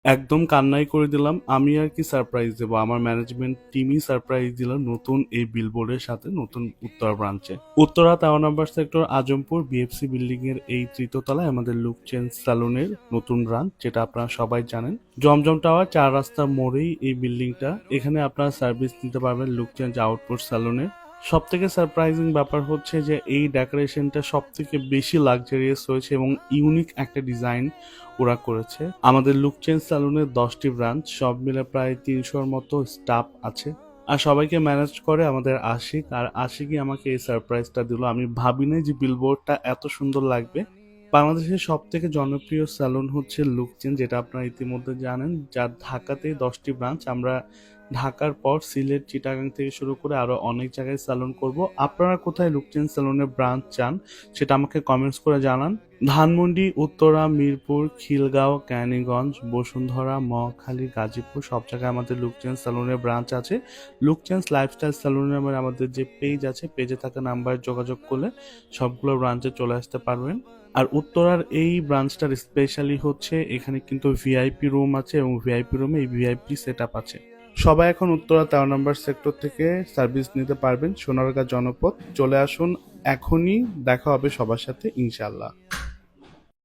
একদম কান্নাই করে দিলাম। আমি আর কি সারপ্রাইজ দেবো, আমার ম্যানেজমেন্ট টিমই সারপ্রাইজ দিল নতুন এই বিলবোর্ডের সাথে নতুন উত্তরা ব্রাঞ্চে। উত্তরা 13 নম্বর সেক্টর, আজমপুর বিএফসি বিল্ডিং এর এই তৃতীয় তলায় আমাদের লুক চেঞ্জ স্যালুনের নতুন ব্রাঞ্চ, যেটা আপনারা সবাই জানেন। জমজম টাওয়ার 4 রাস্তার মোড়েই এই বিল্ডিংটা। এখানে আপনারা সার্ভিস নিতে পারবেন লুক চেঞ্জ আউটপোস্ট স্যালুনের। সব থেকে সারপ্রাইজিং ব্যাপার হচ্ছে যে এই ডেকোরেশনটা সব থেকে বেশি লাক্সারিয়াস হয়েছে এবং ইউনিক একটা ডিজাইন ওরা করেছে। আমাদের লুক চেঞ্জ স্যালুনের 10টি ব্রাঞ্চ, সব মিলে প্রায় 300-র মতো স্টাফ আছে। আর সবাইকে ম্যানেজ করে আমাদের আশিক, আর আশিকই আমাকে এই সারপ্রাইজটা দিল। আমি ভাবিনি যে বিলবোর্ডটা এত সুন্দর লাগবে। বাংলাদেশের সব থেকে জনপ্রিয় স্যালুন হচ্ছে লুক চেঞ্জ, যেটা আপনারা ইতিমধ্যে জানেন, যার ঢাকাতে 10টি ব্রাঞ্চ। আমরা ঢাকার পর সিলেট, চিটাগাং থেকে শুরু করে আরো অনেক জায়গায় স্যালুন করব। আপনারা কোথায় লুক চেঞ্জ স্যালুনের ব্রাঞ্চ চান সেটা আমাকে কমেন্টস করে জানান। ধানমন্ডি, উত্তরা, মিরপুর, খিলগাঁও, ক্যানিগঞ্জ, বসুন্ধরা, মহাখালী, গাজীপুর সব জায়গায় আমাদের লুক চেঞ্জ স্যালুনের ব্রাঞ্চ আছে। লুক চেঞ্জ লাইফস্টাইল স্যালুন নামের আমাদের যে পেজ আছে, পেজে থাকা নাম্বারে যোগাযোগ করলে সবগুলো ব্রাঞ্চে চলে আসতে পারবেন। আর উত্তরার এই ব্রাঞ্চটার স্পেশালি হচ্ছে এখানে কিন্তু ভিআইপি রুম আছে এবং ভিআইপি রুমে এই ভিআইপি সেট আপ আছে। সবাই এখন উত্তরা 13 নম্বর সেক্টর থেকে সার্ভিস নিতে পারবেন। সোনারগাঁ জনপদ চলে আসুন, এখনই দেখা হবে সবার সাথে ইনশাল্লাহ।